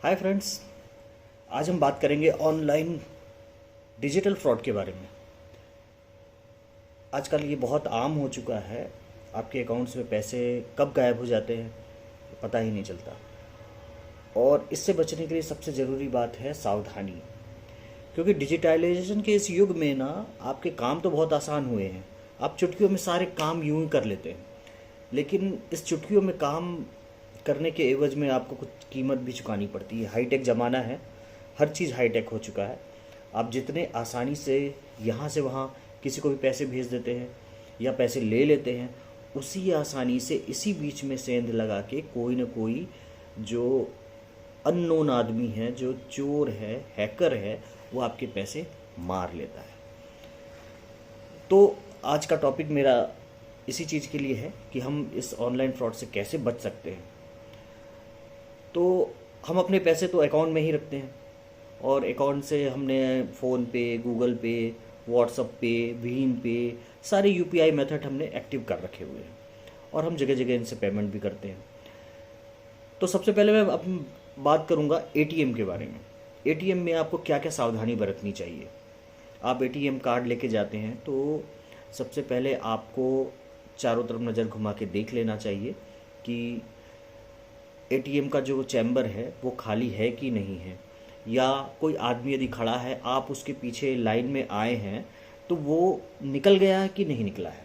Hi friends, आज हम बात करेंगे ऑनलाइन डिजिटल फ्रॉड के बारे में। आजकल ये बहुत आम हो चुका है। आपके अकाउंट्स में पैसे कब गायब हो जाते हैं पता ही नहीं चलता। और इससे बचने के लिए सबसे ज़रूरी बात है सावधानी, क्योंकि डिजिटलाइजेशन के इस युग में ना आपके काम तो बहुत आसान हुए हैं। आप चुटकियों में सारे काम यूं ही कर लेते हैं, लेकिन इस चुटकियों में काम करने के एवज में आपको कुछ कीमत भी चुकानी पड़ती है। हाईटेक ज़माना है, हर चीज़ हाईटेक हो चुका है। आप जितने आसानी से यहाँ से वहाँ किसी को भी पैसे भेज देते हैं या पैसे ले लेते हैं, उसी आसानी से इसी बीच में सेंध लगा के कोई ना कोई जो अननोन आदमी है, जो चोर है, हैकर है, वो आपके पैसे मार लेता है। तो आज का टॉपिक मेरा इसी चीज़ के लिए है कि हम इस ऑनलाइन फ्रॉड से कैसे बच सकते हैं। तो हम अपने पैसे तो अकाउंट में ही रखते हैं, और अकाउंट से हमने फ़ोन पे, गूगल पे, व्हाट्सअप पे, भीम पे, सारे यूपीआई मेथड हमने एक्टिव कर रखे हुए हैं, और हम जगह जगह इनसे पेमेंट भी करते हैं। तो सबसे पहले मैं अब बात करूंगा एटीएम के बारे में। एटीएम में आपको क्या क्या सावधानी बरतनी चाहिए। आप एटीएम कार्ड लेके जाते हैं तो सबसे पहले आपको चारों तरफ नज़र घुमा के देख लेना चाहिए कि एटीएम का जो चैम्बर है वो खाली है कि नहीं है, या कोई आदमी यदि खड़ा है, आप उसके पीछे लाइन में आए हैं तो वो निकल गया है कि नहीं निकला है।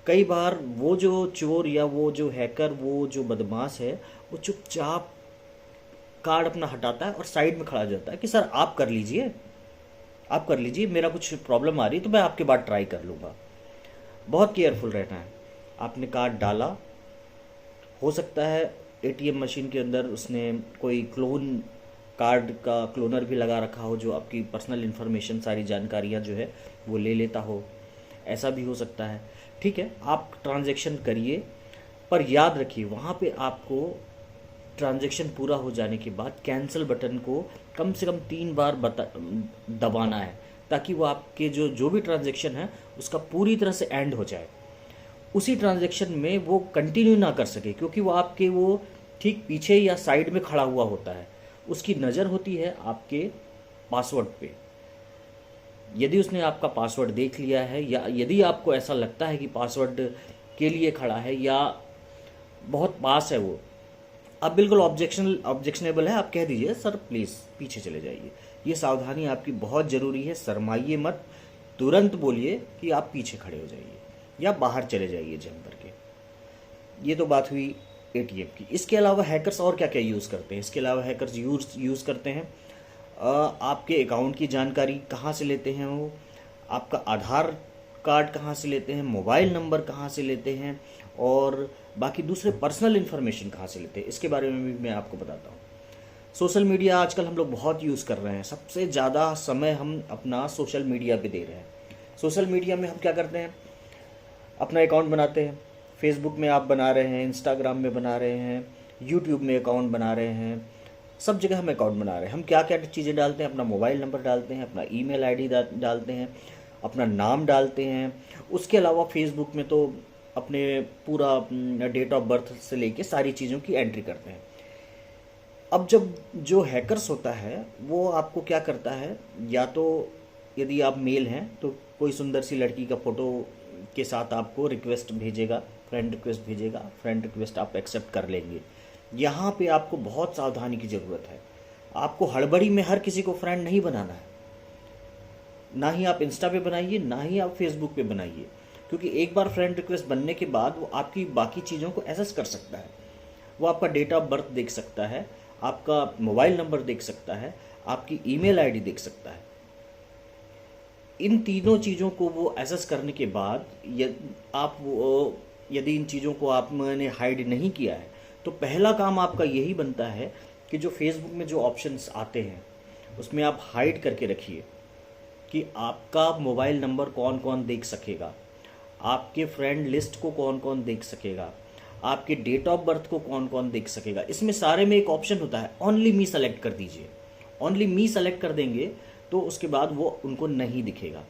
कई बार वो जो चोर या वो जो हैकर, वो जो बदमाश है, वो चुपचाप कार्ड अपना हटाता है और साइड में खड़ा हो जाता है कि सर आप कर लीजिए, आप कर लीजिए, मेरा कुछ प्रॉब्लम आ रही है तो मैं आपके बाद ट्राई कर लूँगा। बहुत केयरफुल रहना है। आपने कार्ड डाला, हो सकता है एटीएम मशीन के अंदर उसने कोई कार्ड का क्लोनर भी लगा रखा हो, जो आपकी पर्सनल इन्फॉर्मेशन, सारी जानकारियाँ जो है वो ले लेता हो, ऐसा भी हो सकता है। ठीक है, आप ट्रांजैक्शन करिए, पर याद रखिए वहाँ पे आपको ट्रांजैक्शन पूरा हो जाने के बाद कैंसिल बटन को कम से कम 3 बार दबाना है, ताकि वो आपके जो जो भी ट्रांजैक्शन है उसका पूरी तरह से एंड हो जाए। उसी ट्रांजैक्शन में वो कंटिन्यू ना कर सके, क्योंकि वो आपके वो ठीक पीछे या साइड में खड़ा हुआ होता है। उसकी नज़र होती है आपके पासवर्ड पे। यदि उसने आपका पासवर्ड देख लिया है, या यदि आपको ऐसा लगता है कि पासवर्ड के लिए खड़ा है या बहुत पास है वो, आप बिल्कुल ऑब्जेक्शनेबल है, आप कह दीजिए सर प्लीज़ पीछे चले जाइए। ये सावधानी आपकी बहुत ज़रूरी है। शर्माइए मत, तुरंत बोलिए कि आप पीछे खड़े हो जाइए या बाहर चले जाइए जम करके। ये तो बात हुई एटीएम की। इसके अलावा हैकर्स और क्या क्या यूज़ करते हैं। इसके अलावा हैकर्स यूज़ करते हैं आपके अकाउंट की जानकारी कहाँ से लेते हैं वो, आपका आधार कार्ड कहाँ से लेते हैं, मोबाइल नंबर कहाँ से लेते हैं, और बाकी दूसरे पर्सनल इन्फॉर्मेशन कहाँ से लेते हैं, इसके बारे में भी मैं आपको बताता हूँ। सोशल मीडिया आजकल हम लोग बहुत यूज़ कर रहे हैं। सबसे ज़्यादा समय हम अपना सोशल मीडिया पे दे रहे हैं। सोशल मीडिया में हम क्या करते हैं, अपना अकाउंट बनाते हैं। फेसबुक में आप बना रहे हैं, इंस्टाग्राम में बना रहे हैं, यूट्यूब में अकाउंट बना रहे हैं, सब जगह हम अकाउंट बना रहे हैं। हम क्या क्या चीज़ें डालते हैं, अपना मोबाइल नंबर डालते हैं, अपना ईमेल आईडी डालते हैं, अपना नाम डालते हैं। उसके अलावा फेसबुक में तो अपने पूरा डेट ऑफ बर्थ से लेके सारी चीज़ों की एंट्री करते हैं। अब जब जो हैकर्स होता है वो आपको क्या करता है, या तो यदि आप मेल हैं तो कोई सुंदर सी लड़की का फ़ोटो के साथ आपको रिक्वेस्ट भेजेगा, फ्रेंड रिक्वेस्ट भेजेगा। फ्रेंड रिक्वेस्ट आप एक्सेप्ट कर लेंगे। यहाँ पे आपको बहुत सावधानी की ज़रूरत है। आपको हड़बड़ी में हर किसी को फ्रेंड नहीं बनाना है। ना ही आप इंस्टा पे बनाइए, ना ही आप फेसबुक पे बनाइए, क्योंकि एक बार फ्रेंड रिक्वेस्ट बनने के बाद वो आपकी बाकी चीज़ों को एसेस कर सकता है। वो आपका डेट ऑफ बर्थ देख सकता है, आपका मोबाइल नंबर देख सकता है, आपकी ईमेल आईडी देख सकता है। इन तीनों चीज़ों को वो एसेस करने के बाद यदि इन चीज़ों को आपने हाइड नहीं किया है, तो पहला काम आपका यही बनता है कि जो फेसबुक में जो ऑप्शंस आते हैं उसमें आप हाइड करके रखिए कि आपका मोबाइल नंबर कौन कौन देख सकेगा, आपके फ्रेंड लिस्ट को कौन कौन देख सकेगा, आपके डेट ऑफ बर्थ को कौन कौन देख सकेगा। इसमें सारे में एक ऑप्शन होता है, ओनली मी सेलेक्ट कर दीजिए। ओनली मी सेलेक्ट कर देंगे तो उसके बाद वो उनको नहीं दिखेगा।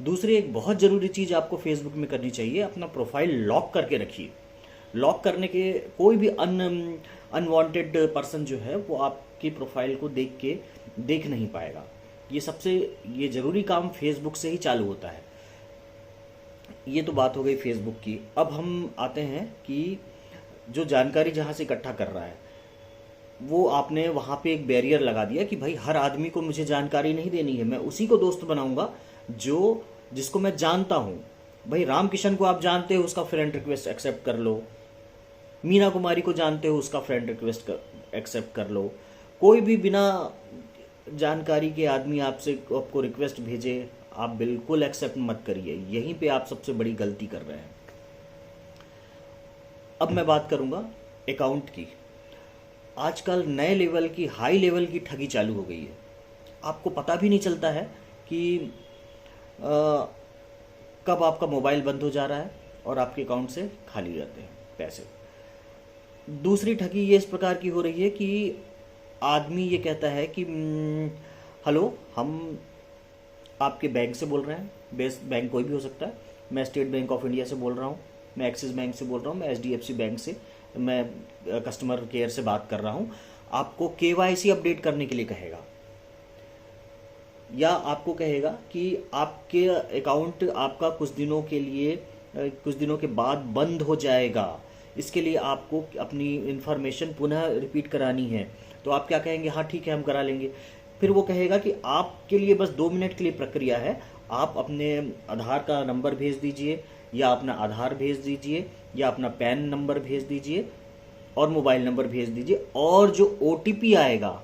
दूसरी एक बहुत ज़रूरी चीज़ आपको फेसबुक में करनी चाहिए, अपना प्रोफाइल लॉक करके रखिए। लॉक करने के कोई भी अनवांटेड पर्सन जो है वो आपकी प्रोफाइल को देख नहीं पाएगा। ये ज़रूरी काम फेसबुक से ही चालू होता है। ये तो बात हो गई फेसबुक की। अब हम आते हैं कि जो जानकारी जहाँ से इकट्ठा कर रहा है, वो आपने वहाँ पे एक बैरियर लगा दिया कि भाई हर आदमी को मुझे जानकारी नहीं देनी है, मैं उसी को दोस्त बनाऊंगा जिसको मैं जानता हूँ। भाई राम किशन को आप जानते हो, उसका फ्रेंड रिक्वेस्ट एक्सेप्ट कर लो। मीना कुमारी को जानते हो, उसका फ्रेंड रिक्वेस्ट एक्सेप्ट कर लो। कोई भी बिना जानकारी के आदमी आपको रिक्वेस्ट भेजे, आप बिल्कुल एक्सेप्ट मत करिए। यहीं पे आप सबसे बड़ी गलती कर रहे हैं। अब मैं बात करूंगा अकाउंट की। आजकल नए लेवल की, हाई लेवल की ठगी चालू हो गई है। आपको पता भी नहीं चलता है कि कब आपका मोबाइल बंद हो जा रहा है और आपके अकाउंट से खाली रहते हैं पैसे। दूसरी ठगी ये इस प्रकार की हो रही है कि आदमी ये कहता है कि हेलो, हम आपके बैंक से बोल रहे हैं। बेस्ट बैंक कोई भी हो सकता है। मैं स्टेट बैंक ऑफ इंडिया से बोल रहा हूँ, मैं एक्सिस बैंक से बोल रहा हूँ, मैं HDFC बैंक से, मैं कस्टमर केयर से बात कर रहा हूँ। आपको KYC अपडेट करने के लिए कहेगा, या आपको कहेगा कि आपके अकाउंट आपका कुछ दिनों के बाद बंद हो जाएगा, इसके लिए आपको अपनी इन्फॉर्मेशन पुनः रिपीट करानी है। तो आप क्या कहेंगे? हाँ ठीक है, हम करा लेंगे। फिर वो कहेगा कि आपके लिए बस 2 मिनट के लिए प्रक्रिया है, आप अपने आधार का नंबर भेज दीजिए, या अपना आधार भेज दीजिए, या अपना पैन नंबर भेज दीजिए और मोबाइल नंबर भेज दीजिए, और जो OTP आएगा,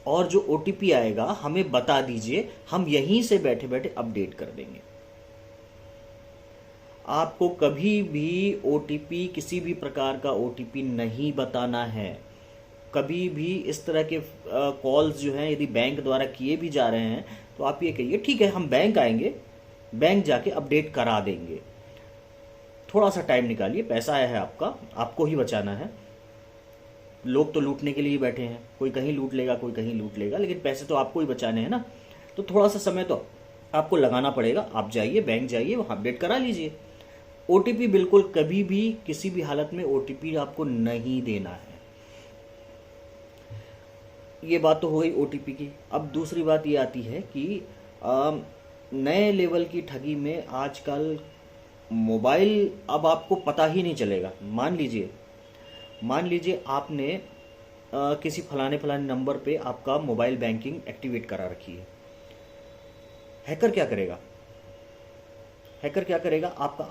और जो OTP आएगा हमें बता दीजिए, हम यहीं से बैठे बैठे अपडेट कर देंगे। आपको कभी भी OTP, किसी भी प्रकार का OTP नहीं बताना है। कभी भी इस तरह के कॉल्स जो हैं यदि बैंक द्वारा किए भी जा रहे हैं तो आप ये कहिए ठीक है, हम बैंक आएंगे, बैंक जाके अपडेट करा देंगे। थोड़ा सा टाइम निकालिए, पैसा है आपका, आपको ही बचाना है। लोग तो लूटने के लिए बैठे हैं, कोई कहीं लूट लेगा, कोई कहीं लूट लेगा, लेकिन पैसे तो आपको ही बचाने हैं ना। तो थोड़ा सा समय तो आपको लगाना पड़ेगा। आप जाइए, बैंक जाइए, वहाँ अपडेट करा लीजिए। OTP बिल्कुल कभी भी, किसी भी हालत में OTP आपको नहीं देना है। ये बात तो हो गई OTP की। अब दूसरी बात ये आती है कि नए लेवल की ठगी में आजकल मोबाइल, अब आपको पता ही नहीं चलेगा। मान लीजिए आपने किसी फलाने नंबर पे आपका मोबाइल बैंकिंग एक्टिवेट करा रखी है। हैकर क्या करेगा? आपका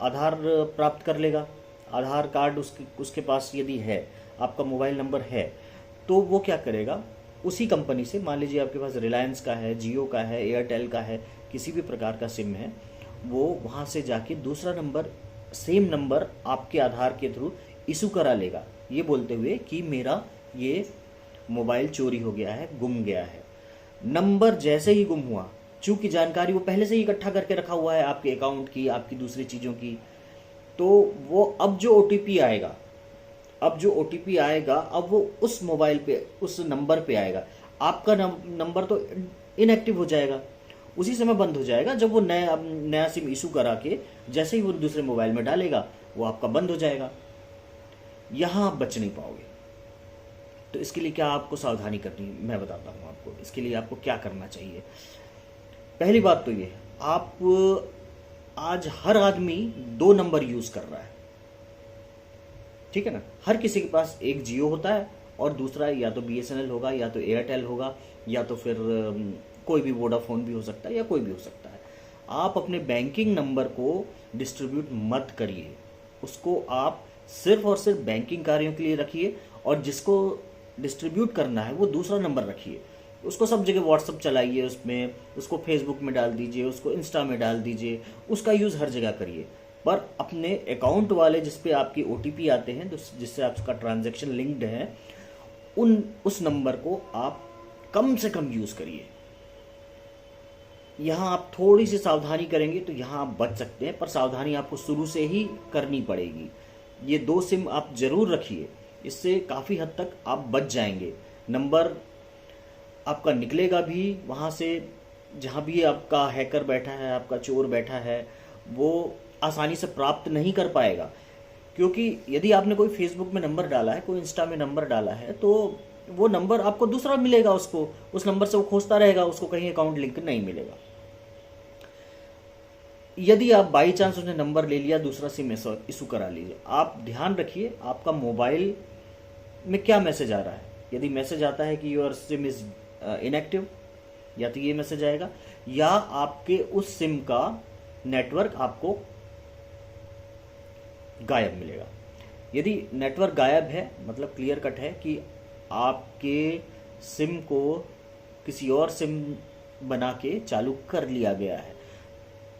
आधार प्राप्त कर लेगा। आधार कार्ड उसके पास यदि है, आपका मोबाइल नंबर है, तो वो क्या करेगा, उसी कंपनी से, मान लीजिए आपके पास रिलायंस का है, जियो का है, एयरटेल का है, किसी भी प्रकार का सिम है, वो वहाँ से जाके दूसरा नंबर, सेम नंबर आपके आधार के थ्रू इशू करा लेगा, ये बोलते हुए कि मेरा ये मोबाइल चोरी हो गया है, गुम गया है। नंबर जैसे ही गुम हुआ, चूंकि जानकारी वो पहले से ही इकट्ठा करके रखा हुआ है आपके अकाउंट की, आपकी दूसरी चीज़ों की, तो वो अब जो OTP आएगा, अब वो उस मोबाइल पे, उस नंबर पे आएगा। आपका नंबर तो इनएक्टिव हो जाएगा, उसी समय बंद हो जाएगा। जब वो नया सिम इशू करा के जैसे ही वो दूसरे मोबाइल में डालेगा, वो आपका बंद हो जाएगा। यहाँ आप बच नहीं पाओगे। तो इसके लिए क्या आपको सावधानी करनी, मैं बताता हूँ आपको। इसके लिए आपको क्या करना चाहिए। पहली बात तो ये है, आप आज हर आदमी 2 नंबर यूज कर रहा है, ठीक है ना। हर किसी के पास एक जियो होता है और दूसरा या तो BSNL होगा, या तो एयरटेल होगा, या तो फिर कोई भी वोडाफोन भी हो सकता है, या कोई भी हो सकता है। आप अपने बैंकिंग नंबर को डिस्ट्रीब्यूट मत करिए, उसको आप सिर्फ और सिर्फ बैंकिंग कार्यों के लिए रखिए, और जिसको डिस्ट्रीब्यूट करना है वो दूसरा नंबर रखिए। उसको सब जगह व्हाट्सअप चलाइए, उसमें उसको फेसबुक में डाल दीजिए, उसको इंस्टा में डाल दीजिए, उसका यूज़ हर जगह करिए। पर अपने अकाउंट वाले जिस पे आपकी OTP आते हैं, जिससे आपका ट्रांजैक्शन लिंक्ड है, उस नंबर को आप कम से कम यूज़ करिए। यहाँ आप थोड़ी सी सावधानी करेंगे तो यहाँ आप बच सकते हैं, पर सावधानी आपको शुरू से ही करनी पड़ेगी। ये 2 सिम आप जरूर रखिए, इससे काफ़ी हद तक आप बच जाएंगे। नंबर आपका निकलेगा भी वहाँ से, जहाँ भी आपका हैकर बैठा है, आपका चोर बैठा है, वो आसानी से प्राप्त नहीं कर पाएगा, क्योंकि यदि आपने कोई फेसबुक में नंबर डाला है, कोई इंस्टा में नंबर डाला है, तो वो नंबर आपको दूसरा मिलेगा, उसको उस नंबर से वो खोजता रहेगा, उसको कहीं अकाउंट लिंक नहीं मिलेगा। यदि आप बाई चांस उसने नंबर ले लिया, दूसरा सिम इशू करा लीजिए। आप ध्यान रखिए आपका मोबाइल में क्या मैसेज आ रहा है। यदि मैसेज आता है कि योर सिम इज इनएक्टिव, या तो ये मैसेज आएगा, या आपके उस सिम का नेटवर्क आपको गायब मिलेगा। यदि नेटवर्क गायब है, मतलब क्लियर कट है कि आपके सिम को किसी और सिम बना के चालू कर लिया गया है,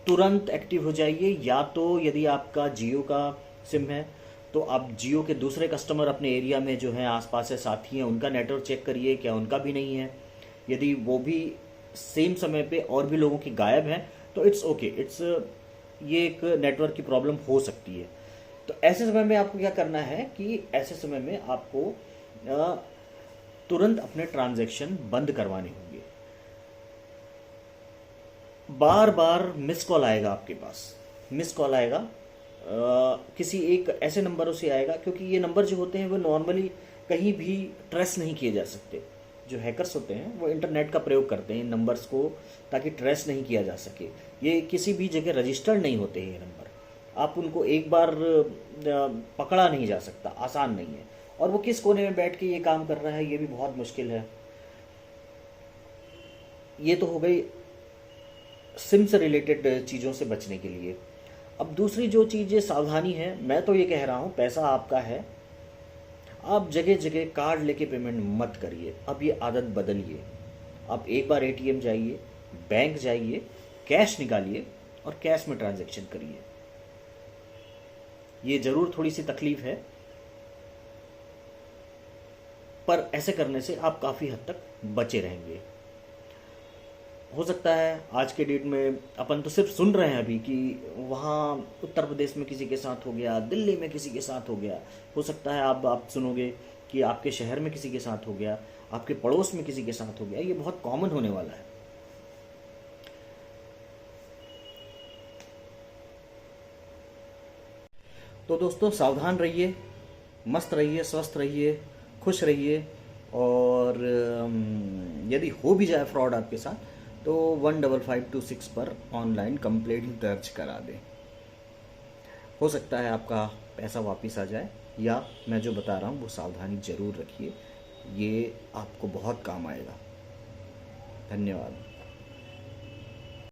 तुरंत एक्टिव हो जाइए। या तो यदि आपका जियो का सिम है तो आप जियो के दूसरे कस्टमर अपने एरिया में जो हैं, आसपास से साथी हैं, उनका नेटवर्क चेक करिए क्या उनका भी नहीं है। यदि वो भी सेम समय पे और भी लोगों की गायब हैं तो इट्स ओके, ये एक नेटवर्क की प्रॉब्लम हो सकती है। तो ऐसे समय में आपको क्या करना है कि ऐसे समय में आपको तुरंत अपने ट्रांजैक्शन बंद करवाने होंगे। बार बार मिस कॉल आएगा आपके पास, मिस कॉल आएगा किसी एक ऐसे नंबरों से आएगा, क्योंकि ये नंबर जो होते हैं वो नॉर्मली कहीं भी ट्रेस नहीं किए जा सकते। जो हैकर्स होते हैं वो इंटरनेट का प्रयोग करते हैं इन नंबर्स को, ताकि ट्रेस नहीं किया जा सके। ये किसी भी जगह रजिस्टर्ड नहीं होते हैं ये नंबर, आप उनको एक बार पकड़ा नहीं जा सकता, आसान नहीं है। और वो किस कोने में बैठ के ये काम कर रहा है ये भी बहुत मुश्किल है। ये तो हो गई सिम से रिलेटेड चीज़ों से बचने के लिए। अब दूसरी जो चीज़ सावधानी है, मैं तो ये कह रहा हूँ पैसा आपका है, आप जगह जगह कार्ड लेके पेमेंट मत करिए। अब ये आदत बदलिए। आप एक बार एटीएम जाइए, बैंक जाइए, कैश निकालिए और कैश में ट्रांजैक्शन करिए। ये ज़रूर थोड़ी सी तकलीफ है, पर ऐसे करने से आप काफ़ी हद तक बचे रहेंगे। हो सकता है आज के डेट में अपन तो सिर्फ सुन रहे हैं अभी कि वहाँ उत्तर प्रदेश में किसी के साथ हो गया, दिल्ली में किसी के साथ हो गया। हो सकता है आप सुनोगे कि आपके शहर में किसी के साथ हो गया, आपके पड़ोस में किसी के साथ हो गया। ये बहुत कॉमन होने वाला है। तो दोस्तों सावधान रहिए, मस्त रहिए, स्वस्थ रहिए, खुश रहिए। और यदि हो भी जाए फ्रॉड आपके साथ तो 15526 पर ऑनलाइन कंप्लेंट दर्ज करा दें। हो सकता है आपका पैसा वापस आ जाए, या मैं जो बता रहा हूँ वो सावधानी ज़रूर रखिए, ये आपको बहुत काम आएगा। धन्यवाद।